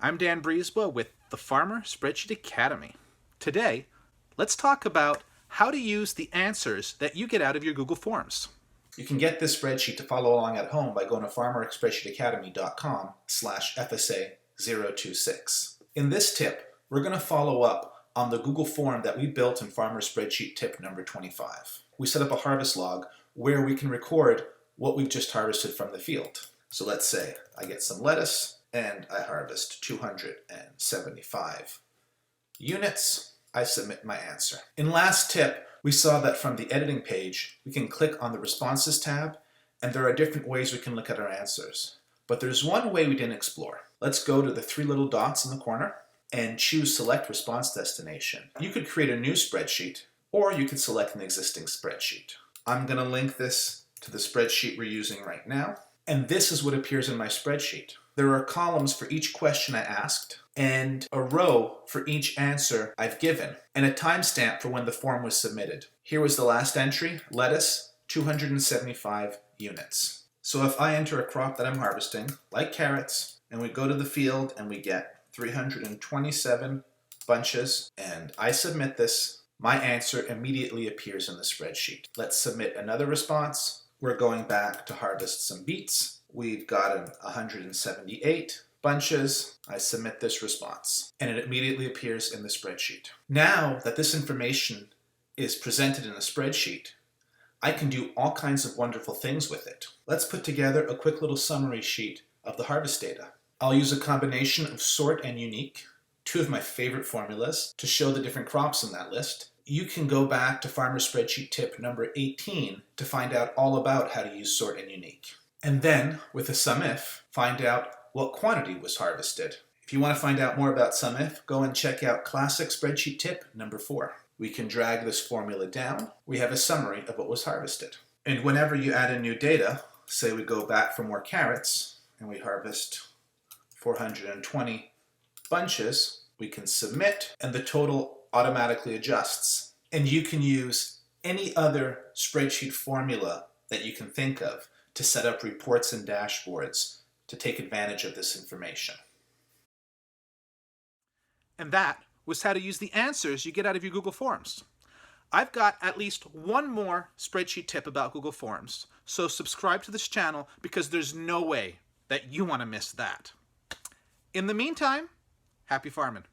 I'm Dan Brisebois with the Farmer Spreadsheet Academy. Today, let's talk about how to use the answers that you get out of your Google Forms. You can get this spreadsheet to follow along at home by going to farmerspreadsheetacademy.com/FSA026. In this tip, we're going to follow up on the Google form that we built in Farmer Spreadsheet tip number 25. We set up a harvest log where we can record what we've just harvested from the field. So let's say I get some lettuce and I harvest 275 units. I submit my answer. In last tip, we saw that from the editing page, we can click on the responses tab, and there are different ways we can look at our answers. But there's one way we didn't explore. Let's go to the three little dots in the corner and choose Select Response Destination. You could create a new spreadsheet, or you could select an existing spreadsheet. I'm going to link this to the spreadsheet we're using right now, and this is what appears in my spreadsheet. There are columns for each question I asked, and a row for each answer I've given, and a timestamp for when the form was submitted. Here was the last entry, lettuce, 275 units. So if I enter a crop that I'm harvesting, like carrots, and we go to the field and we get 327 bunches, and I submit this, my answer immediately appears in the spreadsheet. Let's submit another response. We're going back to harvest some beets. We've gotten 178 bunches. I submit this response, and it immediately appears in the spreadsheet. Now that this information is presented in a spreadsheet, I can do all kinds of wonderful things with it. Let's put together a quick little summary sheet of the harvest data. I'll use a combination of sort and unique, two of my favorite formulas, to show the different crops in that list. You can go back to Farmer Spreadsheet tip number 18 to find out all about how to use sort and unique. And then, with a SUMIF, find out what quantity was harvested. If you want to find out more about SUMIF, go and check out Classic Spreadsheet tip number 4. We can drag this formula down. We have a summary of what was harvested. And whenever you add in new data, say we go back for more carrots, and we harvest 420 bunches, we can submit, and the total automatically adjusts. And you can use any other spreadsheet formula that you can think of to set up reports and dashboards to take advantage of this information. And that was how to use the answers you get out of your Google Forms. I've got at least one more spreadsheet tip about Google Forms, so subscribe to this channel because there's no way that you want to miss that. In the meantime, happy farming.